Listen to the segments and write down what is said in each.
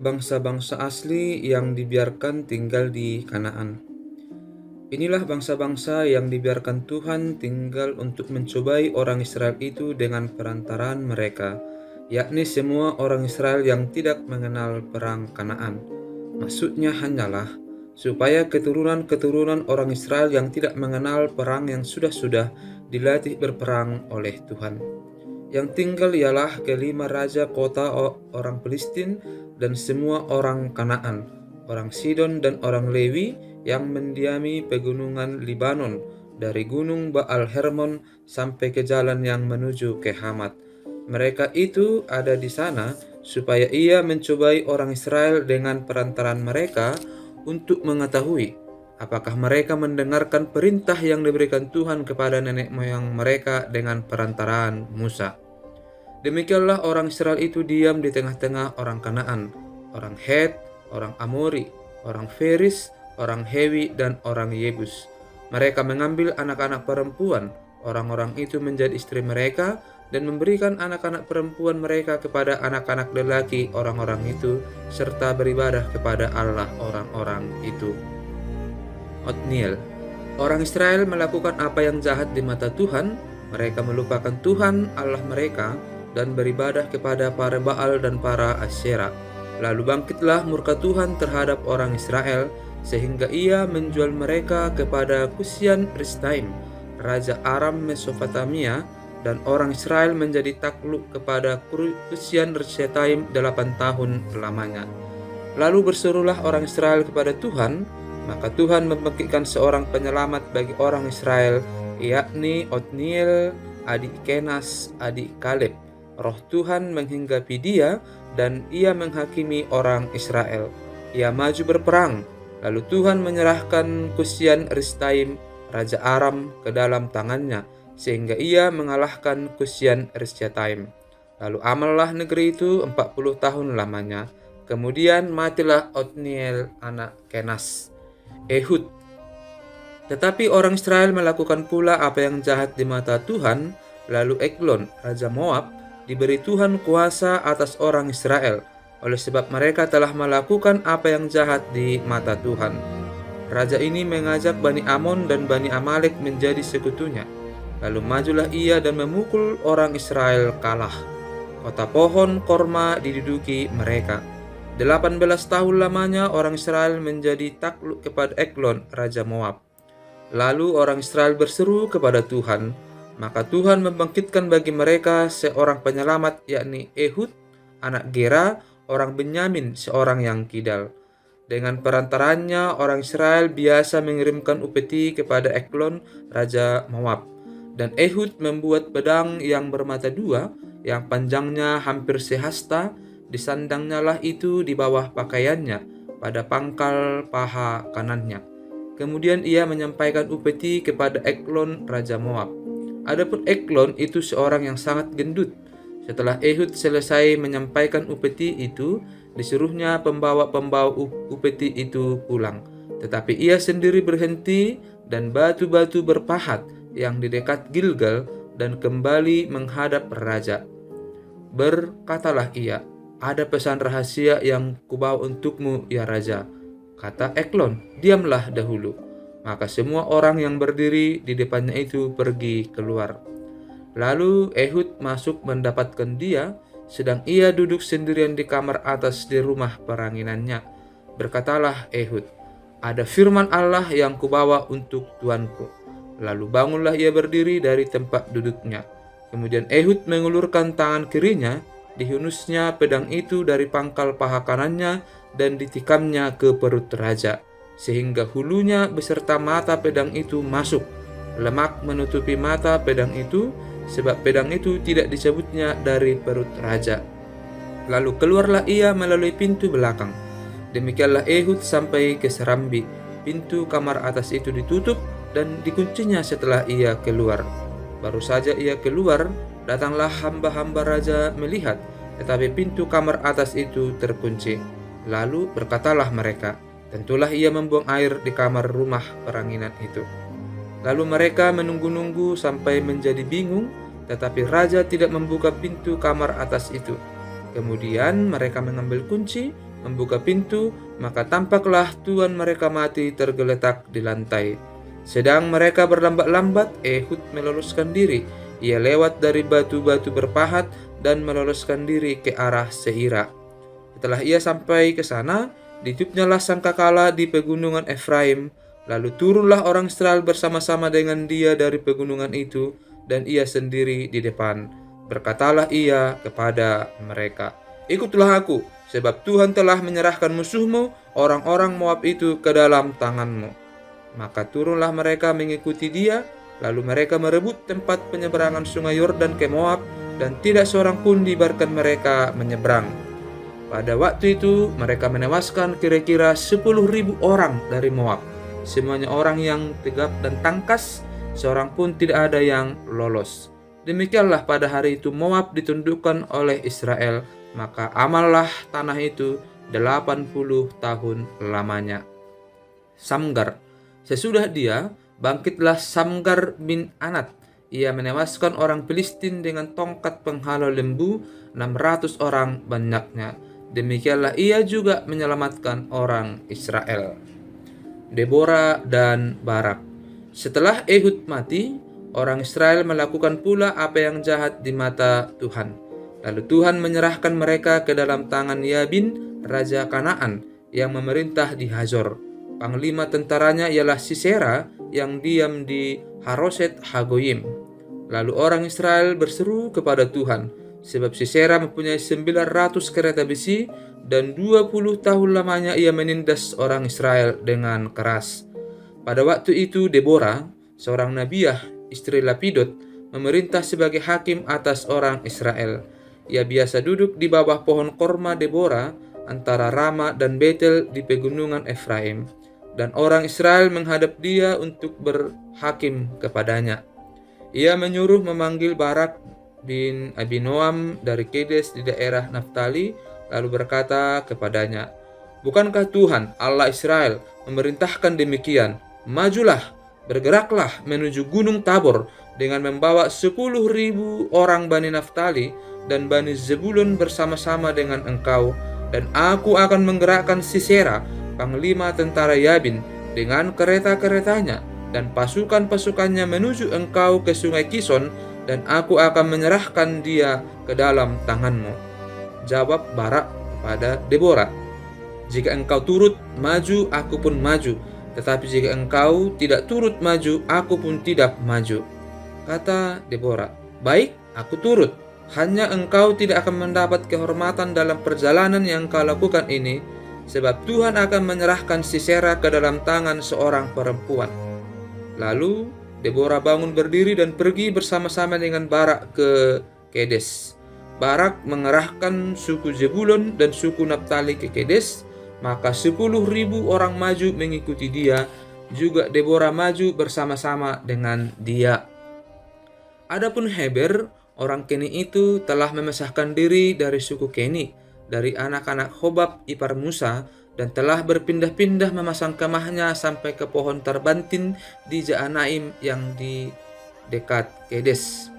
bangsa-bangsa asli yang dibiarkan tinggal di Kanaan. Inilah bangsa-bangsa yang dibiarkan Tuhan tinggal untuk mencobai orang Israel itu dengan perantaraan mereka, yakni semua orang Israel yang tidak mengenal perang Kanaan. Maksudnya hanyalah supaya keturunan-keturunan orang Israel yang tidak mengenal perang yang sudah-sudah dilatih berperang oleh Tuhan. Yang tinggal ialah kelima raja kota orang Filistin dan semua orang Kanaan, orang Sidon dan orang Lewi yang mendiami pegunungan Libanon, dari gunung Baal Hermon sampai ke jalan yang menuju ke Hamat. Mereka itu ada di sana supaya ia mencobai orang Israel dengan perantaraan mereka untuk mengetahui apakah mereka mendengarkan perintah yang diberikan Tuhan kepada nenek moyang mereka dengan perantaraan Musa. Demikianlah orang Israel itu diam di tengah-tengah orang Kanaan, orang Het, orang Amori, orang Feris, orang Hewi, dan orang Yebus. Mereka mengambil anak-anak perempuan orang-orang itu menjadi istri mereka dan memberikan anak-anak perempuan mereka kepada anak-anak lelaki orang-orang itu serta beribadah kepada Allah orang-orang itu. Otniel. Orang Israel melakukan apa yang jahat di mata Tuhan. Mereka melupakan Tuhan Allah mereka dan beribadah kepada para Baal dan para Asyera. Lalu bangkitlah murka Tuhan terhadap orang Israel, sehingga ia menjual mereka kepada Kusyan Ristaim, raja Aram Mesopotamia, dan orang Israel menjadi takluk kepada Kusyan Ristaim 8 tahun lamanya. Lalu berserulah orang Israel kepada Tuhan, maka Tuhan membangkitkan seorang penyelamat bagi orang Israel, yakni Otniel, adik Kenas, adik Kaleb. Roh Tuhan menghinggapi dia dan ia menghakimi orang Israel. Ia maju berperang, lalu Tuhan menyerahkan Kusyan Ristaim, raja Aram, ke dalam tangannya, sehingga ia mengalahkan Kusyan Ristaim. Lalu amallah negeri itu 40 tahun lamanya. Kemudian matilah Otniel anak Kenas. Ehud. Tetapi orang Israel melakukan pula apa yang jahat di mata Tuhan. Lalu Eglon, raja Moab, diberi Tuhan kuasa atas orang Israel, oleh sebab mereka telah melakukan apa yang jahat di mata Tuhan. Raja ini mengajak Bani Amon dan Bani Amalek menjadi sekutunya. Lalu majulah ia dan memukul orang Israel kalah. Kota pohon korma diduduki mereka. 18 tahun lamanya orang Israel menjadi takluk kepada Eglon, raja Moab. Lalu orang Israel berseru kepada Tuhan, maka Tuhan membangkitkan bagi mereka seorang penyelamat, yakni Ehud, anak Gera, orang Benyamin, seorang yang kidal. Dengan perantarannya, orang Israel biasa mengirimkan upeti kepada Eglon, raja Moab. Dan Ehud membuat pedang yang bermata dua, yang panjangnya hampir sehasta, disandangnya lah itu di bawah pakaiannya, pada pangkal paha kanannya. Kemudian ia menyampaikan upeti kepada Eglon, raja Moab. Adapun Eglon itu seorang yang sangat gendut. Setelah Ehud selesai menyampaikan upeti itu, disuruhnya pembawa-pembawa upeti itu pulang. Tetapi ia sendiri berhenti dan batu-batu berpahat yang di dekat Gilgal dan kembali menghadap raja. Berkatalah ia, "Ada pesan rahasia yang kubawa untukmu, ya raja." Kata Eglon, "Diamlah dahulu." Maka semua orang yang berdiri di depannya itu pergi keluar. Lalu Ehud masuk mendapatkan dia, sedang ia duduk sendirian di kamar atas di rumah peranginannya. Berkatalah Ehud, "Ada firman Allah yang kubawa untuk tuanku." Lalu bangunlah ia berdiri dari tempat duduknya. Kemudian Ehud mengulurkan tangan kirinya, dihunusnya pedang itu dari pangkal paha kanannya dan ditikamnya ke perut raja, sehingga hulunya beserta mata pedang itu masuk. Lemak menutupi mata pedang itu, sebab pedang itu tidak dicabutnya dari perut raja. Lalu keluarlah ia melalui pintu belakang. Demikianlah Ehud sampai ke serambi. Pintu kamar atas itu ditutup dan dikuncinya setelah ia keluar. Baru saja ia keluar, datanglah hamba-hamba raja melihat, tetapi pintu kamar atas itu terkunci. Lalu berkatalah mereka, "Tentulah ia membuang air di kamar rumah peranginan itu." Lalu mereka menunggu-nunggu sampai menjadi bingung, tetapi raja tidak membuka pintu kamar atas itu. Kemudian mereka mengambil kunci membuka pintu, maka tampaklah tuan mereka mati tergeletak di lantai. Sedang mereka berlambat-lambat, Ehud meloloskan diri. Ia lewat dari batu-batu berpahat dan meloloskan diri ke arah Seira. Setelah ia sampai ke sana, ditutupnyalah sangkakala di pegunungan Efraim. Lalu turunlah orang Israel bersama-sama dengan dia dari pegunungan itu, dan ia sendiri di depan. Berkatalah ia kepada mereka, "Ikutlah aku, sebab Tuhan telah menyerahkan musuhmu, orang-orang Moab itu, ke dalam tanganmu." Maka turunlah mereka mengikuti dia, lalu mereka merebut tempat penyeberangan sungai Yordan ke Moab, dan tidak seorang pun dibiarkan mereka menyeberang. Pada waktu itu mereka menewaskan kira-kira 10.000 orang dari Moab. Semuanya orang yang tegap dan tangkas, seorang pun tidak ada yang lolos. Demikianlah pada hari itu Moab ditundukkan oleh Israel, maka amallah tanah itu 80 tahun lamanya. Samgar. Sesudah dia, bangkitlah Samgar bin Anat. Ia menewaskan orang Filistin dengan tongkat penghalau lembu, 600 orang banyaknya. Demikianlah ia juga menyelamatkan orang Israel. Deborah dan Barak. Setelah Ehud mati, orang Israel melakukan pula apa yang jahat di mata Tuhan. Lalu Tuhan menyerahkan mereka ke dalam tangan Yabin, raja Kanaan, yang memerintah di Hazor. Panglima tentaranya ialah Sisera yang diam di Haroset Hagoyim. Lalu orang Israel berseru kepada Tuhan, sebab Sisera mempunyai 900 kereta besi, dan 20 tahun lamanya ia menindas orang Israel dengan keras. Pada waktu itu Deborah, seorang nabiah, istri Lapidot, memerintah sebagai hakim atas orang Israel. Ia biasa duduk di bawah pohon korma Deborah antara Rama dan Betel di pegunungan Efraim. Dan orang Israel menghadap dia untuk berhakim kepadanya. Ia menyuruh memanggil Barak bin Abinoam dari Kedes di daerah Naftali, lalu berkata kepadanya, "Bukankah Tuhan Allah Israel memerintahkan demikian? Majulah, bergeraklah menuju Gunung Tabor dengan membawa 10.000 orang Bani Naftali dan Bani Zebulun bersama-sama dengan engkau, dan aku akan menggerakkan Sisera, panglima tentara Yabin, dengan kereta-keretanya dan pasukan-pasukannya menuju engkau ke sungai Kison, dan aku akan menyerahkan dia ke dalam tanganmu." Jawab Barak kepada Deborah, "Jika engkau turut maju, aku pun maju. Tetapi jika engkau tidak turut maju, aku pun tidak maju." Kata Deborah, "Baik, aku turut. Hanya engkau tidak akan mendapat kehormatan dalam perjalanan yang kau lakukan ini, sebab Tuhan akan menyerahkan Sisera ke dalam tangan seorang perempuan." Lalu Deborah bangun berdiri dan pergi bersama-sama dengan Barak ke Kedes. Barak mengerahkan suku Zebulun dan suku Naftali ke Kedes, maka 10.000 orang maju mengikuti dia, juga Deborah maju bersama-sama dengan dia. Adapun Heber, orang Keni itu telah memisahkan diri dari suku Keni, dari anak-anak Hobab ipar Musa, dan telah berpindah-pindah memasang kemahnya sampai ke pohon terbantin di Jaanaim yang di dekat Kedes.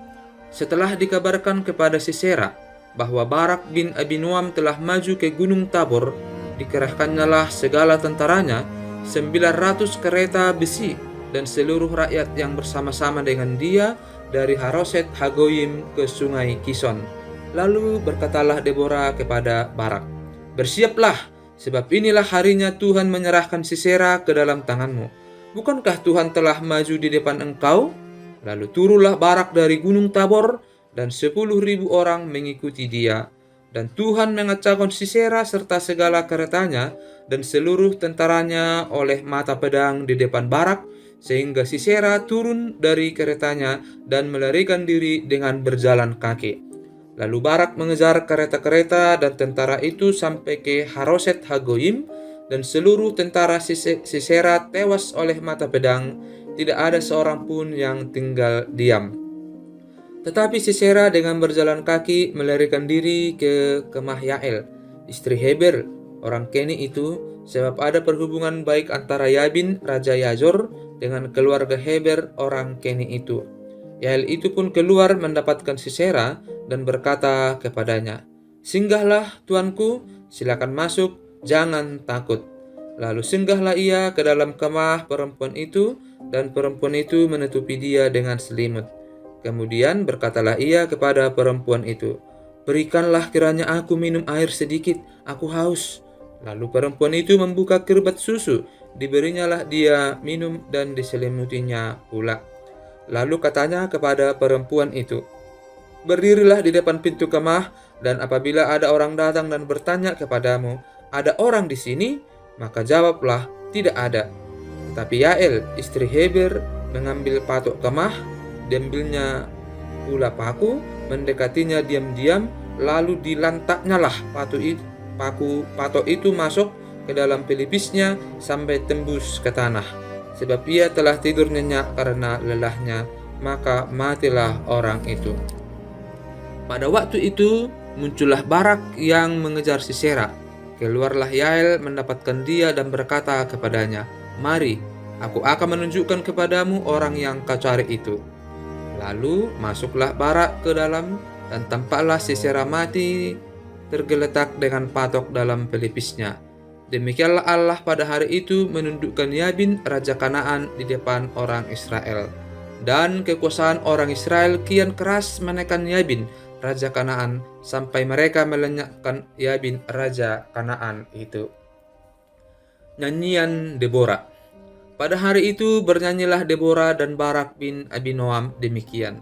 Setelah dikabarkan kepada Sisera bahwa Barak bin Abinoam telah maju ke Gunung Tabor, dikerahkannyalah segala tentaranya, 900 kereta besi, dan seluruh rakyat yang bersama-sama dengan dia dari Haroset Hagoyim ke sungai Kison. Lalu berkatalah Deborah kepada Barak, "Bersiaplah, sebab inilah harinya Tuhan menyerahkan Sisera ke dalam tanganmu. Bukankah Tuhan telah maju di depan engkau?" Lalu turunlah Barak dari Gunung Tabor, dan 10.000 orang mengikuti dia. Dan Tuhan mengacaukan Sisera serta segala keretanya dan seluruh tentaranya oleh mata pedang di depan Barak, sehingga Sisera turun dari keretanya dan melarikan diri dengan berjalan kaki. Lalu Barak mengejar kereta-kereta dan tentara itu sampai ke Haroset Hagoyim, dan seluruh tentara Sisera tewas oleh mata pedang. Tidak ada seorang pun yang tinggal diam. Tetapi Sisera dengan berjalan kaki melarikan diri ke kemah Yael, istri Heber, orang Keni itu, sebab ada perhubungan baik antara Yabin, raja Yazor, dengan keluarga Heber, orang Keni itu. Yael itu pun keluar mendapatkan Sisera dan berkata kepadanya, "Singgahlah, tuanku, silakan masuk, jangan takut." Lalu singgahlah ia ke dalam kemah perempuan itu, dan perempuan itu menutupi dia dengan selimut. Kemudian berkatalah ia kepada perempuan itu, "Berikanlah kiranya aku minum air sedikit, aku haus." Lalu perempuan itu membuka kerubat susu, diberinyalah dia minum dan diselimutinya pula. Lalu katanya kepada perempuan itu, "Berdirilah di depan pintu kemah, dan apabila ada orang datang dan bertanya kepadamu, 'Ada orang di sini?' maka jawablah, 'Tidak ada.'" Tetapi Yael, istri Heber, mengambil patok kemah, diambilnya pula paku, mendekatinya diam-diam, lalu dilantaknyalah patok itu masuk ke dalam pelipisnya sampai tembus ke tanah. Sebab ia telah tidur nyenyak karena lelahnya, maka matilah orang itu. Pada waktu itu muncullah Barak yang mengejar Sisera. Keluarlah Yael mendapatkan dia dan berkata kepadanya, "Mari, aku akan menunjukkan kepadamu orang yang kau cari itu." Lalu masuklah Barak ke dalam, dan tampaklah Sisera mati tergeletak dengan patok dalam pelipisnya. Demikianlah Allah pada hari itu menundukkan Yabin, raja Kanaan, di depan orang Israel. Dan kekuasaan orang Israel kian keras menekan Yabin, raja Kanaan, sampai mereka melenyapkan Yabin, raja Kanaan itu. Nyanyian Deborah. Pada hari itu bernyanyilah Deborah dan Barak bin Abinoam demikian.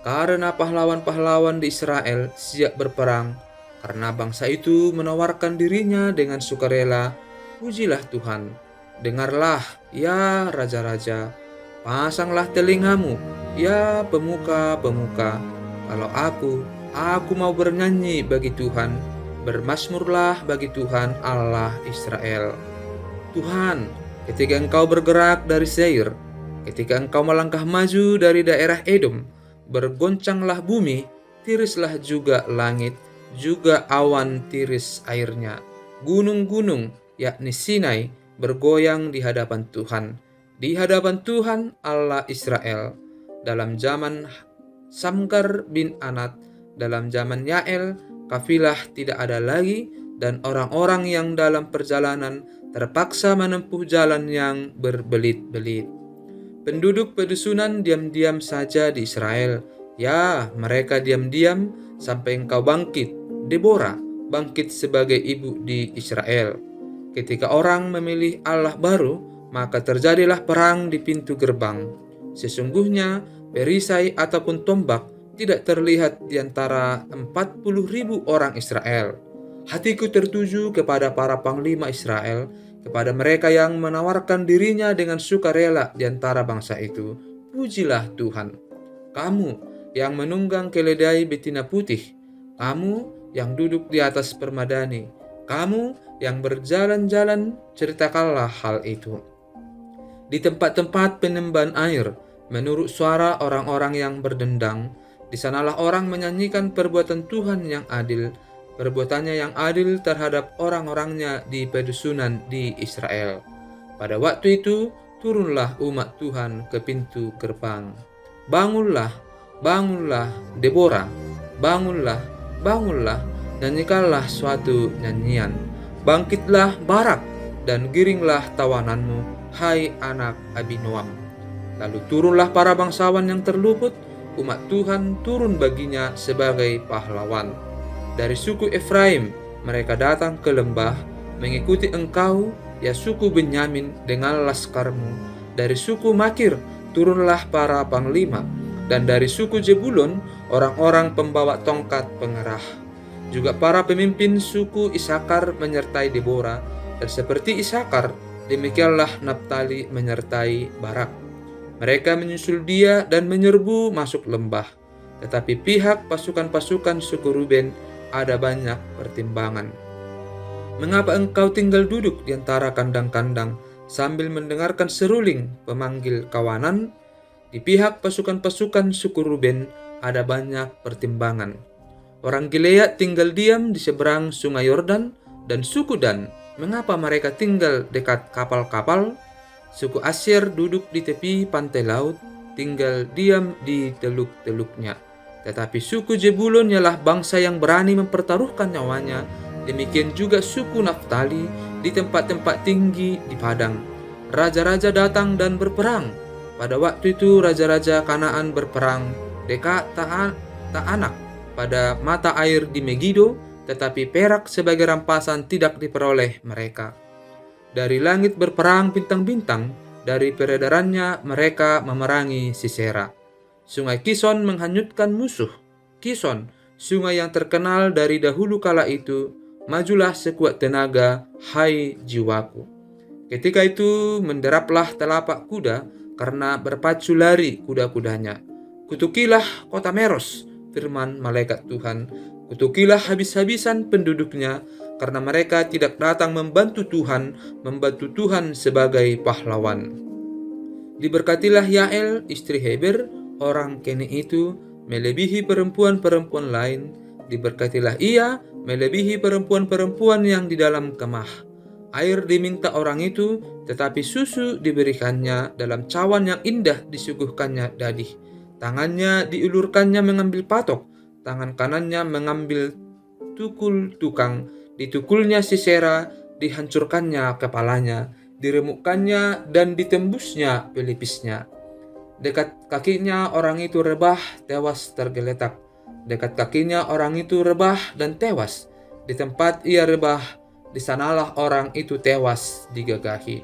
Karena pahlawan-pahlawan di Israel siap berperang, karena bangsa itu menawarkan dirinya dengan sukarela, pujilah Tuhan. Dengarlah, ya raja-raja, pasanglah telingamu, ya pemuka-pemuka. Kalau aku mau bernyanyi bagi Tuhan, bermazmurlah bagi Tuhan Allah Israel. Tuhan, ketika engkau bergerak dari Seir, ketika engkau melangkah maju dari daerah Edom, bergoncanglah bumi, tirislah juga langit, juga awan tiris airnya. Gunung-gunung, yakni Sinai, bergoyang di hadapan Tuhan Allah Israel. Dalam zaman Samgar bin Anat, dalam zaman Yael, kafilah tidak ada lagi, dan orang-orang yang dalam perjalanan terpaksa menempuh jalan yang berbelit-belit. Penduduk pedusunan diam-diam saja di Israel. Ya, mereka diam-diam sampai engkau bangkit, Deborah, bangkit sebagai ibu di Israel. Ketika orang memilih Allah baru, maka terjadilah perang di pintu gerbang. Sesungguhnya perisai ataupun tombak tidak terlihat di antara 40.000 orang Israel. Hatiku tertuju kepada para panglima Israel, kepada mereka yang menawarkan dirinya dengan sukarela di antara bangsa itu. Pujilah Tuhan. Kamu yang menunggang keledai betina putih, kamu yang duduk di atas permadani, kamu yang berjalan-jalan, ceritakanlah hal itu. Di tempat-tempat penembahan air, menurut suara orang-orang yang berdendang, di sanalah orang menyanyikan perbuatan Tuhan yang adil, perbuatannya yang adil terhadap orang-orangnya di pedusunan di Israel. Pada waktu itu, turunlah umat Tuhan ke pintu gerbang. Bangunlah, bangunlah, Deborah, bangunlah, bangunlah, nyanyikanlah suatu nyanyian. Bangkitlah Barak, dan giringlah tawananmu, hai anak Abinoam. Lalu turunlah para bangsawan yang terluput, umat Tuhan turun baginya sebagai pahlawan. Dari suku Efraim mereka datang ke lembah, mengikuti engkau, ya suku Benyamin, dengan laskarmu. Dari suku Makir turunlah para panglima, dan dari suku Jebulon orang-orang pembawa tongkat pengerah. Juga para pemimpin suku Isakar menyertai Deborah, dan seperti Isakar, demikianlah Naftali menyertai Barak. Mereka menyusul dia dan menyerbu masuk lembah. Tetapi pihak pasukan-pasukan suku Ruben ada banyak pertimbangan. Mengapa engkau tinggal duduk di antara kandang-kandang sambil mendengarkan seruling pemanggil kawanan? Di pihak pasukan-pasukan suku Ruben ada banyak pertimbangan. Orang Gilead tinggal diam di seberang sungai Yordan, dan suku Dan, mengapa mereka tinggal dekat kapal-kapal? Suku Asyir duduk di tepi pantai laut, tinggal diam di teluk-teluknya. Tetapi suku Jebulon ialah bangsa yang berani mempertaruhkan nyawanya Demikian juga suku Naftali di tempat-tempat tinggi di padang. Raja-raja datang dan berperang. Pada waktu itu raja-raja Kanaan berperang dekat Ta'anak pada mata air di Megido, tetapi perak sebagai rampasan tidak diperoleh mereka. Dari langit berperang bintang-bintang, dari peredarannya mereka memerangi Sisera. Sungai Kison menghanyutkan musuh. Kison, sungai yang terkenal dari dahulu kala itu, majulah sekuat tenaga, hai jiwaku. Ketika itu menderaplah telapak kuda karena berpacu lari kuda-kudanya. Kutukilah kota Meros, firman malaikat Tuhan. Kutukilah habis-habisan penduduknya, karena mereka tidak datang membantu Tuhan sebagai pahlawan. Diberkatilah Yael, istri Heber, orang Keni itu, melebihi perempuan-perempuan lain. Diberkatilah ia, melebihi perempuan-perempuan yang di dalam kemah. Air diminta orang itu, tetapi susu diberikannya, dalam cawan yang indah disuguhkannya dadih. Tangannya diulurkannya mengambil patok, tangan kanannya mengambil tukul tukang. Ditukulnya Sisera, dihancurkannya kepalanya, diremukkannya dan ditembusnya pelipisnya. Dekat kakinya orang itu rebah, tewas tergeletak. Dekat kakinya orang itu rebah dan tewas. Di tempat ia rebah, di sanalah orang itu tewas digagahi.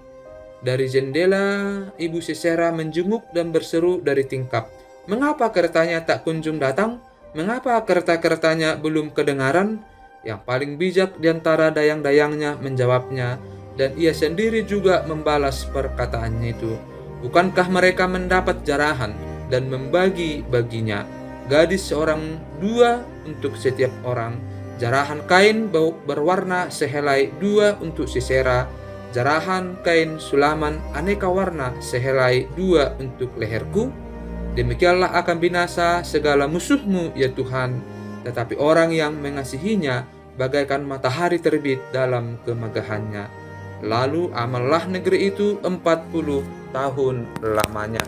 Dari jendela, ibu Sisera menjenguk dan berseru dari tingkap, "Mengapa keretanya tak kunjung datang? Mengapa kereta-keretanya belum kedengaran?" Yang paling bijak di antara dayang-dayangnya menjawabnya, dan ia sendiri juga membalas perkataannya itu. Bukankah mereka mendapat jarahan dan membagi-baginya? Gadis seorang 2 untuk setiap orang. Jarahan kain berwarna sehelai 2 untuk Sisera. Jarahan kain sulaman aneka warna sehelai 2 untuk leherku. Demikianlah akan binasa segala musuhmu ya Tuhan, tetapi orang yang mengasihinya bagaikan matahari terbit dalam kemegahannya. Lalu amallah negeri itu 40 tahun lamanya.